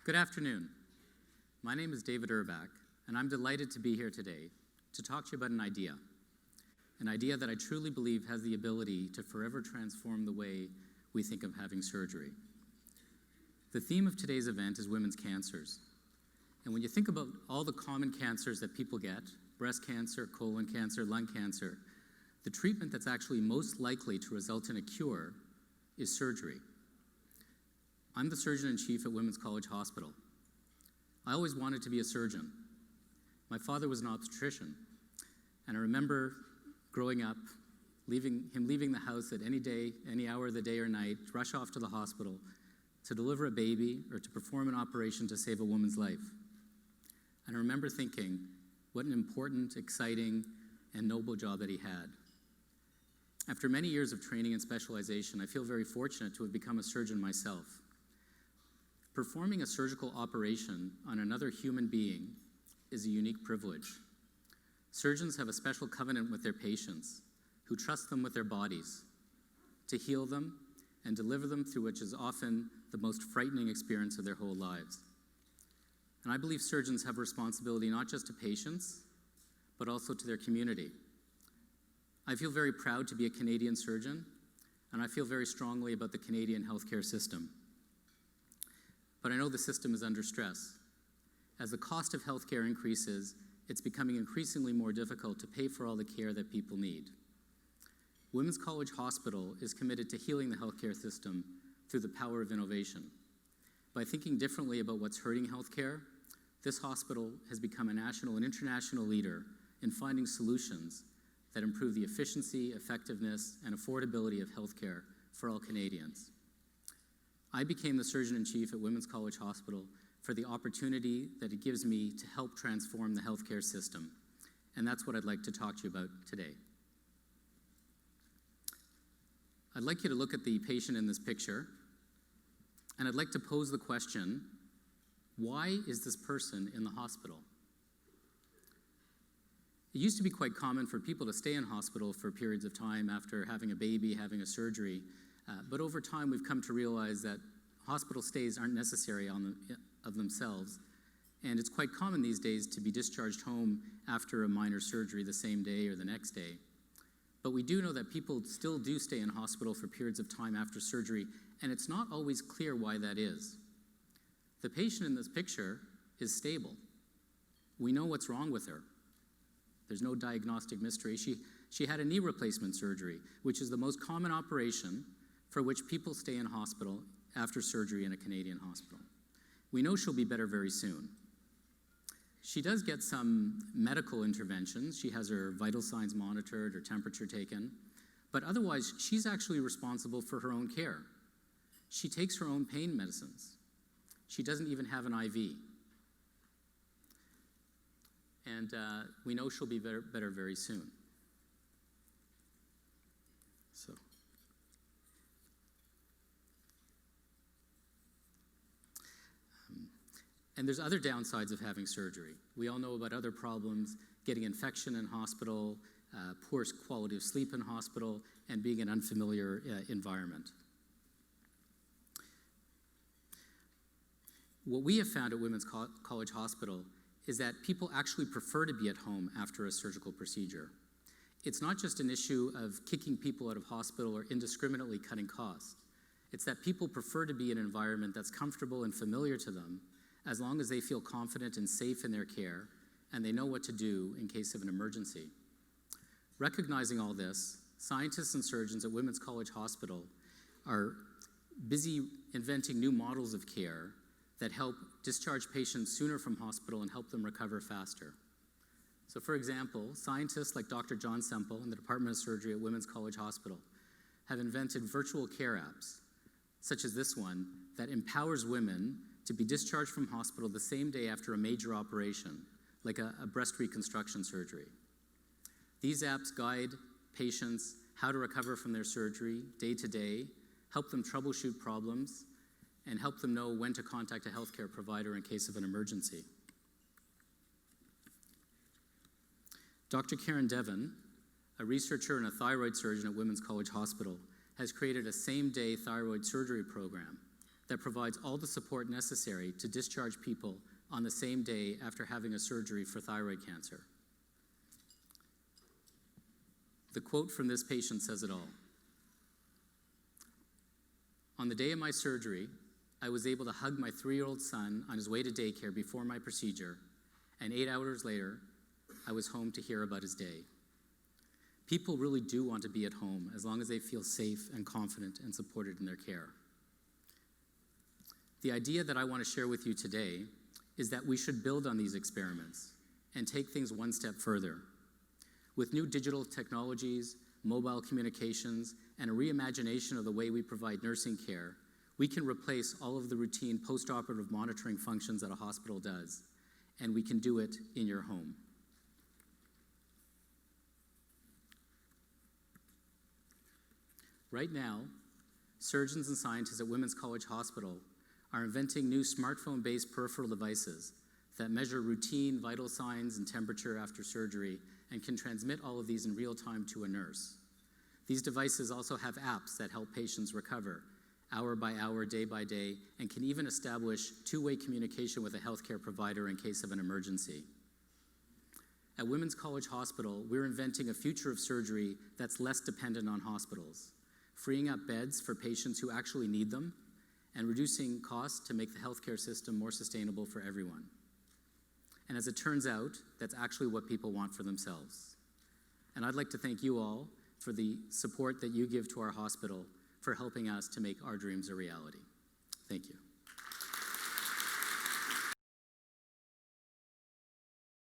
Good afternoon. My name is David Urbach, and I'm delighted to be here today to talk to you about an idea that I truly believe has the ability to forever transform the way we think of having surgery. The theme of today's event is women's cancers. And when you think about all the common cancers that people get, breast cancer, colon cancer, lung cancer, the treatment that's actually most likely to result in a cure is surgery. I'm the surgeon-in-chief at Women's College Hospital. I always wanted to be a surgeon. My father was an obstetrician, and I remember growing up, leaving the house at any day, any hour of the day or night, rush off to the hospital to deliver a baby or to perform an operation to save a woman's life. And I remember thinking, what an important, exciting, and noble job that he had. After many years of training and specialization, I feel very fortunate to have become a surgeon myself. Performing a surgical operation on another human being is a unique privilege. Surgeons have a special covenant with their patients who trust them with their bodies to heal them and deliver them through which is often the most frightening experience of their whole lives. And I believe surgeons have a responsibility not just to patients, but also to their community. I feel very proud to be a Canadian surgeon, and I feel very strongly about the Canadian healthcare system. But I know the system is under stress. As the cost of healthcare increases, it's becoming increasingly more difficult to pay for all the care that people need. Women's College Hospital is committed to healing the healthcare system through the power of innovation. By thinking differently about what's hurting healthcare, this hospital has become a national and international leader in finding solutions that improve the efficiency, effectiveness, and affordability of healthcare for all Canadians. I became the surgeon-in-chief at Women's College Hospital for the opportunity that it gives me to help transform the healthcare system. And that's what I'd like to talk to you about today. I'd like you to look at the patient in this picture, and I'd like to pose the question, why is this person in the hospital? It used to be quite common for people to stay in hospital for periods of time after having a baby, having a surgery, but over time we've come to realize that hospital stays aren't necessary of themselves, and it's quite common these days to be discharged home after a minor surgery the same day or the next day. But we do know that people still do stay in hospital for periods of time after surgery, and it's not always clear why that is. The patient in this picture is stable. We know what's wrong with her. There's no diagnostic mystery. She had a knee replacement surgery, which is the most common operation for which people stay in hospital after surgery in a Canadian hospital. We know she'll be better very soon. She does get some medical interventions. She has her vital signs monitored, her temperature taken, but otherwise she's actually responsible for her own care. She takes her own pain medicines. She doesn't even have an IV. And we know she'll be better very soon. And there's other downsides of having surgery. We all know about other problems, getting infection in hospital, poor quality of sleep in hospital, and being in an unfamiliar environment. What we have found at Women's College Hospital is that people actually prefer to be at home after a surgical procedure. It's not just an issue of kicking people out of hospital or indiscriminately cutting costs. It's that people prefer to be in an environment that's comfortable and familiar to them, as long as they feel confident and safe in their care, and they know what to do in case of an emergency. Recognizing all this, scientists and surgeons at Women's College Hospital are busy inventing new models of care that help discharge patients sooner from hospital and help them recover faster. So for example, scientists like Dr. John Semple in the Department of Surgery at Women's College Hospital have invented virtual care apps, such as this one, that empowers women to be discharged from hospital the same day after a major operation, like a breast reconstruction surgery. These apps guide patients how to recover from their surgery day to day, help them troubleshoot problems, and help them know when to contact a healthcare provider in case of an emergency. Dr. Karen Devon, a researcher and a thyroid surgeon at Women's College Hospital, has created a same-day thyroid surgery program that provides all the support necessary to discharge people on the same day after having a surgery for thyroid cancer. The quote from this patient says it all. On the day of my surgery, I was able to hug my 3-year-old son on his way to daycare before my procedure, and 8 hours later, I was home to hear about his day. People really do want to be at home as long as they feel safe and confident and supported in their care. The idea that I want to share with you today is that we should build on these experiments and take things one step further. With new digital technologies, mobile communications, and a reimagination of the way we provide nursing care, we can replace all of the routine post-operative monitoring functions that a hospital does, and we can do it in your home. Right now, surgeons and scientists at Women's College Hospital are inventing new smartphone-based peripheral devices that measure routine vital signs and temperature after surgery and can transmit all of these in real time to a nurse. These devices also have apps that help patients recover hour by hour, day by day, and can even establish two-way communication with a healthcare provider in case of an emergency. At Women's College Hospital, we're inventing a future of surgery that's less dependent on hospitals, freeing up beds for patients who actually need them, and reducing costs to make the healthcare system more sustainable for everyone. And as it turns out, that's actually what people want for themselves. And I'd like to thank you all for the support that you give to our hospital for helping us to make our dreams a reality. Thank you.